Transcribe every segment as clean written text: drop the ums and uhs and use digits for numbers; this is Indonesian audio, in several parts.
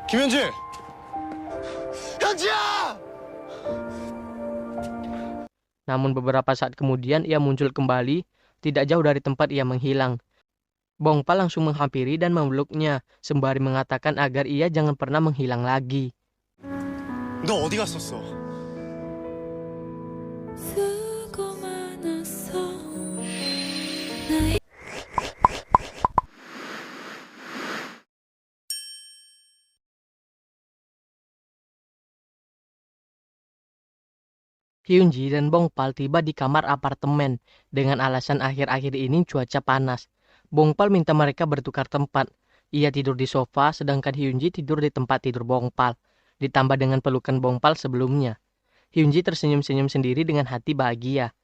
김현지! 현지야! Namun beberapa saat kemudian ia muncul kembali, tidak jauh dari tempat ia menghilang. Bongpal langsung menghampiri dan memeluknya, sembari mengatakan agar ia jangan pernah menghilang lagi. 너 어디 갔었어? Hyunji dan Bongpal tiba di kamar apartemen dengan alasan akhir-akhir ini cuaca panas. Bongpal minta mereka bertukar tempat. Ia tidur di sofa, sedangkan Hyunji tidur di tempat tidur Bongpal. Ditambah dengan pelukan Bongpal sebelumnya. Hyunji tersenyum-senyum sendiri dengan hati bahagia.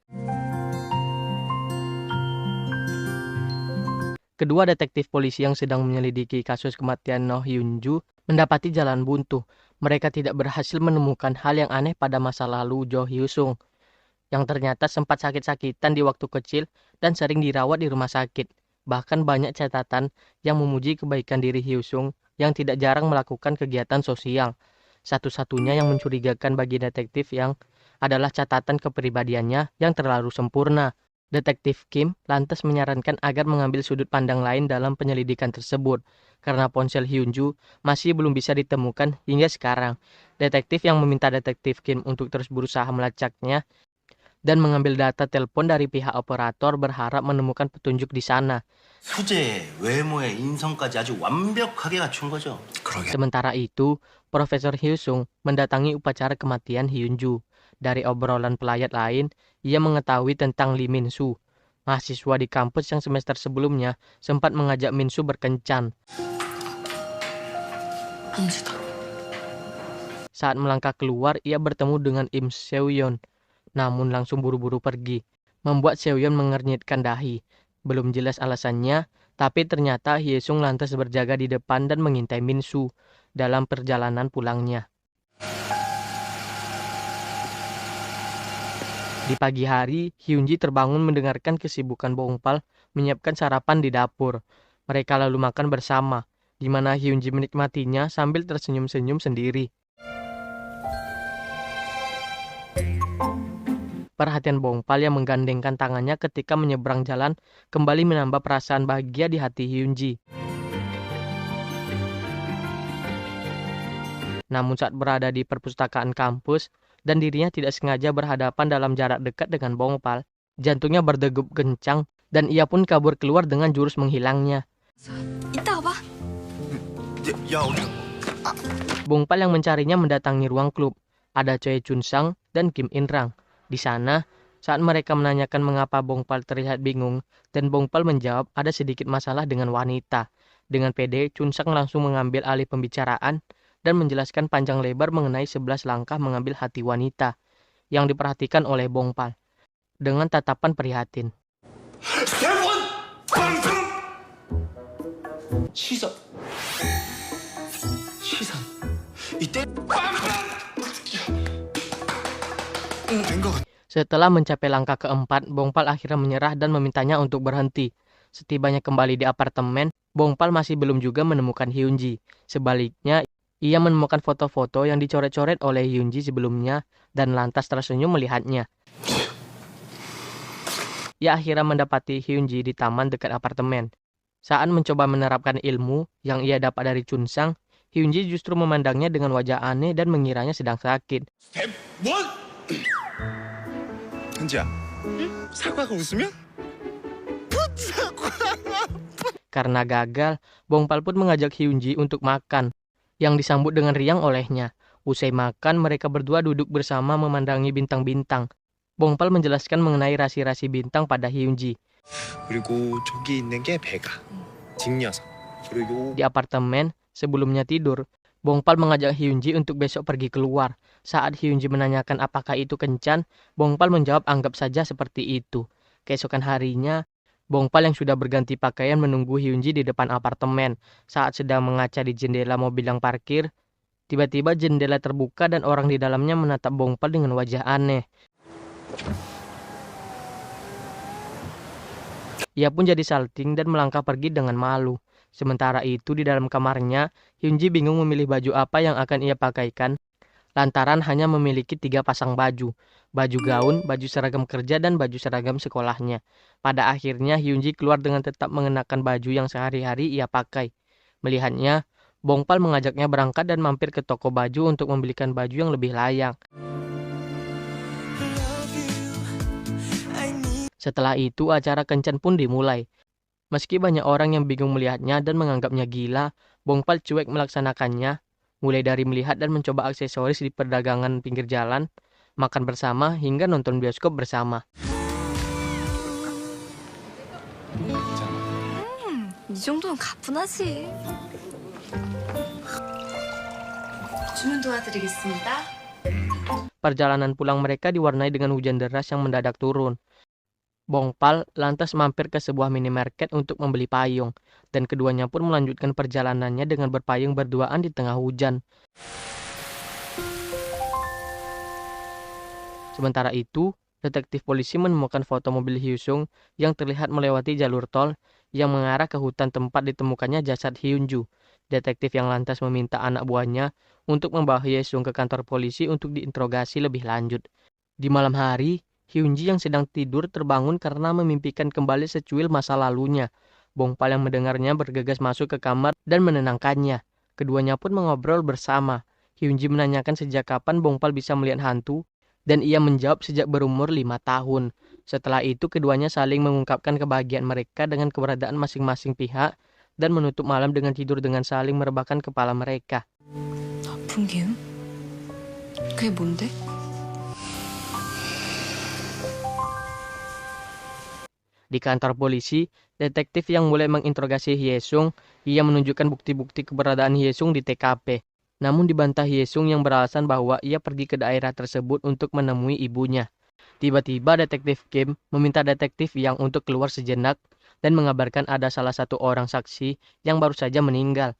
Kedua detektif polisi yang sedang menyelidiki kasus kematian No Hyunju mendapati jalan buntu. Mereka tidak berhasil menemukan hal yang aneh pada masa lalu Jo Hyusung, yang ternyata sempat sakit-sakitan di waktu kecil dan sering dirawat di rumah sakit. Bahkan banyak catatan yang memuji kebaikan diri Hyusung yang tidak jarang melakukan kegiatan sosial. Satu-satunya yang mencurigakan bagi detektif yang adalah catatan kepribadiannya yang terlalu sempurna. Detektif Kim lantas menyarankan agar mengambil sudut pandang lain dalam penyelidikan tersebut, karena ponsel Hyunju masih belum bisa ditemukan hingga sekarang. Detektif yang meminta detektif Kim untuk terus berusaha melacaknya dan mengambil data telepon dari pihak operator berharap menemukan petunjuk di sana. 수제, 외모에 인성까지 아주 완벽하게 갖춘 거죠. Sementara itu, Profesor Hyusung mendatangi upacara kematian Hyunju. Dari obrolan pelayat lain, ia mengetahui tentang Lee Min-soo, mahasiswa di kampus yang semester sebelumnya sempat mengajak Min-soo berkencan. Saat melangkah keluar, ia bertemu dengan Im Seo-yeon, namun langsung buru-buru pergi, membuat Seo-yeon mengernyitkan dahi. Belum jelas alasannya, tapi ternyata Hyesung lantas berjaga di depan dan mengintai Min-soo dalam perjalanan pulangnya. Di pagi hari, Hyunji terbangun mendengarkan kesibukan Bongpal menyiapkan sarapan di dapur. Mereka lalu makan bersama, di mana Hyunji menikmatinya sambil tersenyum-senyum sendiri. Perhatian Bongpal yang menggandengkan tangannya ketika menyeberang jalan kembali menambah perasaan bahagia di hati Hyunji. Namun saat berada di perpustakaan kampus dan dirinya tidak sengaja berhadapan dalam jarak dekat dengan Bongpal, jantungnya berdegup kencang dan ia pun kabur keluar dengan jurus menghilangnya. 이따가 봐. 야, 어디가? Bongpal yang mencarinya mendatangi ruang klub. Ada Choi Chun-sang dan Kim In-rang. Di sana, saat mereka menanyakan mengapa Bongpal terlihat bingung, dan Bongpal menjawab ada sedikit masalah dengan wanita. Dengan pede, Chun-sang langsung mengambil alih pembicaraan dan menjelaskan panjang lebar mengenai 11 langkah mengambil hati wanita yang diperhatikan oleh Bongpal dengan tatapan prihatin. 시선. 시선. 이때 Setelah mencapai langkah keempat, Bongpal akhirnya menyerah dan memintanya untuk berhenti. Setibanya kembali di apartemen, Bongpal masih belum juga menemukan Hyunji. Sebaliknya, ia menemukan foto-foto yang dicoret-coret oleh Hyunji sebelumnya dan lantas tersenyum melihatnya. Ia akhirnya mendapati Hyunji di taman dekat apartemen. Saat mencoba menerapkan ilmu yang ia dapat dari Chun-sang, Hyunji justru memandangnya dengan wajah aneh dan mengiranya sedang sakit. 스텝 1! 현지야, 사과가 웃으면? Karena gagal, Bongpal pun mengajak Hyunji untuk makan, yang disambut dengan riang olehnya. Usai makan, mereka berdua duduk bersama memandangi bintang-bintang. Bongpal menjelaskan mengenai rasi-rasi bintang pada Hyunji. 그리고 저기 있는 게 배가. 직녀석. 그리고 Di apartemen, sebelumnya tidur, Bongpal mengajak Hyunji untuk besok pergi keluar. Saat Hyunji menanyakan apakah itu kencan, Bongpal menjawab anggap saja seperti itu. Keesokan harinya, Bongpal yang sudah berganti pakaian menunggu Hyunji di depan apartemen. Saat sedang mengaca di jendela mobil yang parkir, tiba-tiba jendela terbuka dan orang di dalamnya menatap Bongpal dengan wajah aneh. Ia pun jadi salting dan melangkah pergi dengan malu. Sementara itu di dalam kamarnya, Hyunji bingung memilih baju apa yang akan ia pakaikan lantaran hanya memiliki 3 pasang baju. Baju gaun, baju seragam kerja, dan baju seragam sekolahnya. Pada akhirnya Hyunji keluar dengan tetap mengenakan baju yang sehari-hari ia pakai. Melihatnya, Bongpal mengajaknya berangkat dan mampir ke toko baju untuk membelikan baju yang lebih layak. Setelah itu acara kencan pun dimulai. Meski banyak orang yang bingung melihatnya dan menganggapnya gila, Bongpal cuek melaksanakannya, mulai dari melihat dan mencoba aksesoris di perdagangan pinggir jalan, makan bersama, hingga nonton bioskop bersama. 이 정도는 가뿐하지. 주문 도와드리겠습니다. Perjalanan pulang mereka diwarnai dengan hujan deras yang mendadak turun. Bongpal lantas mampir ke sebuah minimarket untuk membeli payung, dan keduanya pun melanjutkan perjalanannya dengan berpayung berduaan di tengah hujan. Sementara itu, detektif polisi menemukan foto mobil Hyesung yang terlihat melewati jalur tol yang mengarah ke hutan tempat ditemukannya jasad Hyunju. Detektif yang lantas meminta anak buahnya untuk membawa Hyesung ke kantor polisi untuk diinterogasi lebih lanjut. Di malam hari, Hyunji yang sedang tidur terbangun karena memimpikan kembali secuil masa lalunya. Bongpal yang mendengarnya bergegas masuk ke kamar dan menenangkannya. Keduanya pun mengobrol bersama. Hyunji menanyakan sejak kapan Bongpal bisa melihat hantu, dan ia menjawab sejak berumur 5 tahun. Setelah itu keduanya saling mengungkapkan kebahagiaan mereka dengan keberadaan masing-masing pihak dan menutup malam dengan tidur dengan saling merebahkan kepala mereka. 아픈 기운? 그게 뭔데? Di kantor polisi, detektif yang mulai menginterogasi Hyesung, ia menunjukkan bukti-bukti keberadaan Hyesung di TKP. Namun dibantah Hyesung yang beralasan bahwa ia pergi ke daerah tersebut untuk menemui ibunya. Tiba-tiba detektif Kim meminta detektif yang untuk keluar sejenak dan mengabarkan ada salah satu orang saksi yang baru saja meninggal.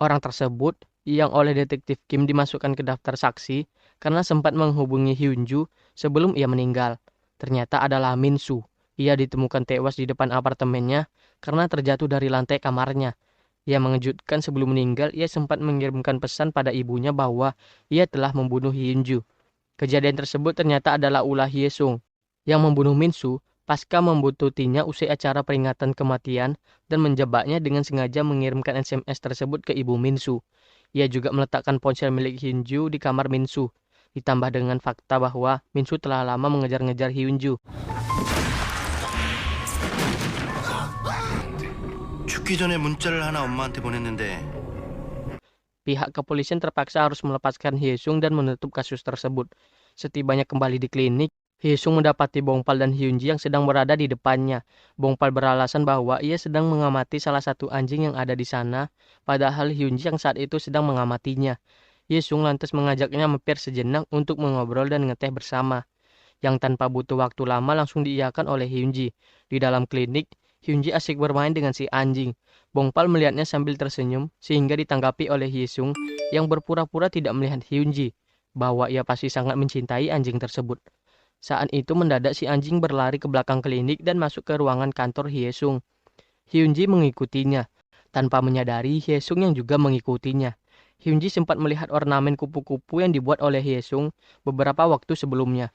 Orang tersebut yang oleh detektif Kim dimasukkan ke daftar saksi karena sempat menghubungi Hyunju sebelum ia meninggal. Ternyata adalah Minsu. Ia ditemukan tewas di depan apartemennya karena terjatuh dari lantai kamarnya. Ia mengejutkan sebelum meninggal, ia sempat mengirimkan pesan pada ibunya bahwa ia telah membunuh Hyunju. Kejadian tersebut ternyata adalah ulah Hyesung yang membunuh Minsu pasca membuntutinya usai acara peringatan kematian dan menjebaknya dengan sengaja mengirimkan SMS tersebut ke ibu Minsu. Ia juga meletakkan ponsel milik Hyunju di kamar Minsu, ditambah dengan fakta bahwa Minsu telah lama mengejar-ngejar Hyunju. 죽기 전에 문자를 하나 엄마한테 보냈는데 Pihak kepolisian terpaksa harus melepaskan Hyesung dan menutup kasus tersebut. Setibanya kembali di klinik, Hyesung mendapati Bongpal dan Hyunji yang sedang berada di depannya. Bongpal beralasan bahwa ia sedang mengamati salah satu anjing yang ada di sana, padahal Hyunji yang saat itu sedang mengamatinya. Hyesung lantas mengajaknya mampir sejenak untuk mengobrol dan ngeteh bersama, yang tanpa butuh waktu lama langsung diiyakan oleh Hyunji. Di dalam klinik, Hyunji asik bermain dengan si anjing. Bongpal melihatnya sambil tersenyum sehingga ditanggapi oleh Hyesung yang berpura-pura tidak melihat Hyunji, bahwa ia pasti sangat mencintai anjing tersebut. Saat itu mendadak si anjing berlari ke belakang klinik dan masuk ke ruangan kantor Hyesung. Hyunji mengikutinya. Tanpa menyadari, Hyesung yang juga mengikutinya. Hyunji sempat melihat ornamen kupu-kupu yang dibuat oleh Hyesung beberapa waktu sebelumnya.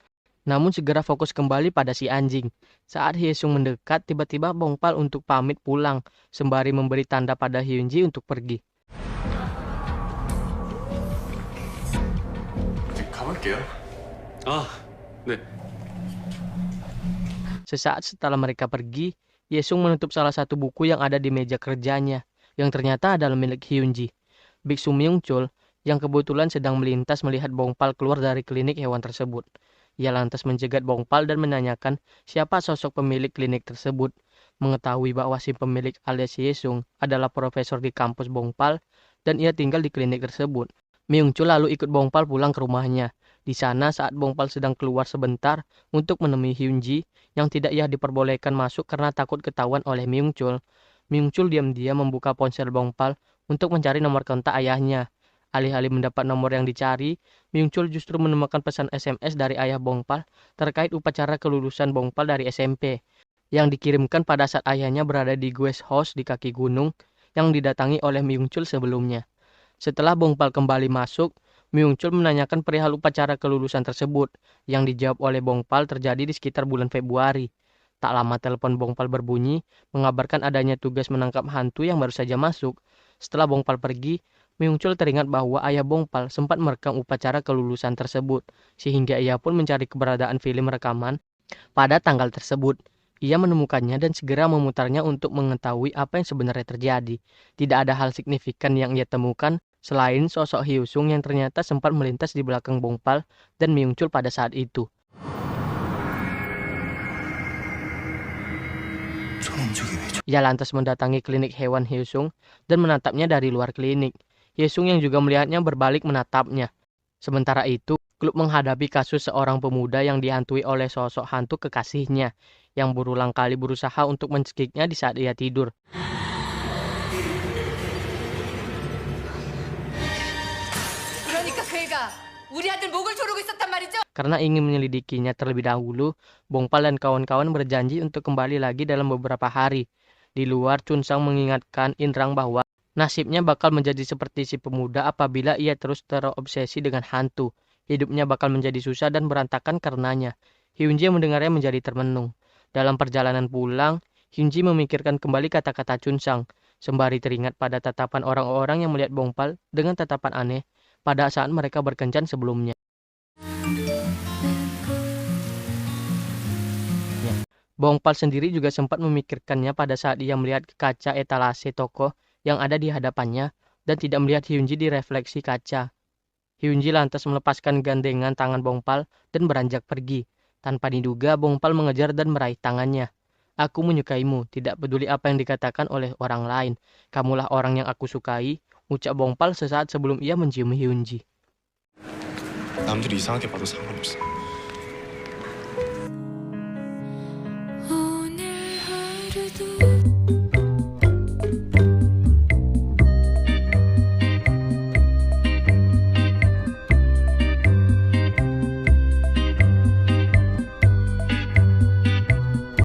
Namun segera fokus kembali pada si anjing. Saat Hyesung mendekat, tiba-tiba Bongpal untuk pamit pulang, sembari memberi tanda pada Hyunji untuk pergi. 가볼게요. 아, 네. Sesaat setelah mereka pergi, Hyesung menutup salah satu buku yang ada di meja kerjanya, yang ternyata adalah milik Hyunji. Biksu Myung-chul yang kebetulan sedang melintas melihat Bongpal keluar dari klinik hewan tersebut. Ia lantas mencegat Bongpal dan menanyakan siapa sosok pemilik klinik tersebut. Mengetahui bahwa si pemilik alias Hyesung adalah profesor di kampus Bongpal dan ia tinggal di klinik tersebut. Myung-chul lalu ikut Bongpal pulang ke rumahnya. Di sana saat Bongpal sedang keluar sebentar untuk menemui Hyunji yang tidak ia diperbolehkan masuk karena takut ketahuan oleh Myung-chul. Myung-chul diam-diam membuka ponsel Bongpal untuk mencari nomor kontak ayahnya. Alih-alih mendapat nomor yang dicari, Myung-chul justru menemukan pesan SMS dari ayah Bongpal terkait upacara kelulusan Bongpal dari SMP yang dikirimkan pada saat ayahnya berada di guest house di kaki gunung yang didatangi oleh Myung-chul sebelumnya. Setelah Bongpal kembali masuk, Myung-chul menanyakan perihal upacara kelulusan tersebut, yang dijawab oleh Bongpal terjadi di sekitar bulan Februari. Tak lama telepon Bongpal berbunyi, mengabarkan adanya tugas menangkap hantu yang baru saja masuk. Setelah Bongpal pergi, Myung-chul teringat bahwa ayah Bongpal sempat merekam upacara kelulusan tersebut, sehingga ia pun mencari keberadaan film rekaman pada tanggal tersebut. Ia menemukannya dan segera memutarnya untuk mengetahui apa yang sebenarnya terjadi. Tidak ada hal signifikan yang ia temukan selain sosok Hyosung yang ternyata sempat melintas di belakang Bongpal dan Myung-chul pada saat itu. Ia lantas mendatangi klinik hewan Hyosung dan menatapnya dari luar klinik. Hyosung yang juga melihatnya berbalik menatapnya. Sementara itu, klub menghadapi kasus seorang pemuda yang dihantui oleh sosok hantu kekasihnya, yang berulang kali berusaha untuk mencekiknya di saat ia tidur. Karena ingin menyelidikinya terlebih dahulu, Bongpal dan kawan-kawan berjanji untuk kembali lagi dalam beberapa hari. Di luar, Chunsang mengingatkan Inrang bahwa nasibnya bakal menjadi seperti si pemuda apabila ia terus terobsesi dengan hantu. Hidupnya bakal menjadi susah dan berantakan karenanya. Hyunji mendengarnya menjadi termenung. Dalam perjalanan pulang, Hyunji memikirkan kembali kata-kata Chunsang, sembari teringat pada tatapan orang-orang yang melihat Bongpal dengan tatapan aneh pada saat mereka berkencan sebelumnya. Bongpal sendiri juga sempat memikirkannya pada saat ia melihat ke kaca etalase toko yang ada di hadapannya dan tidak melihat Hyunji di refleksi kaca. Hyunji lantas melepaskan gandengan tangan Bongpal dan beranjak pergi. Tanpa diduga, Bongpal mengejar dan meraih tangannya. Aku menyukaimu, tidak peduli apa yang dikatakan oleh orang lain. Kamulah orang yang aku sukai, ucap Bongpal sesaat sebelum ia mencium Hyunji. 남들이 이상하게 봐도 상관없어. 오늘 하루도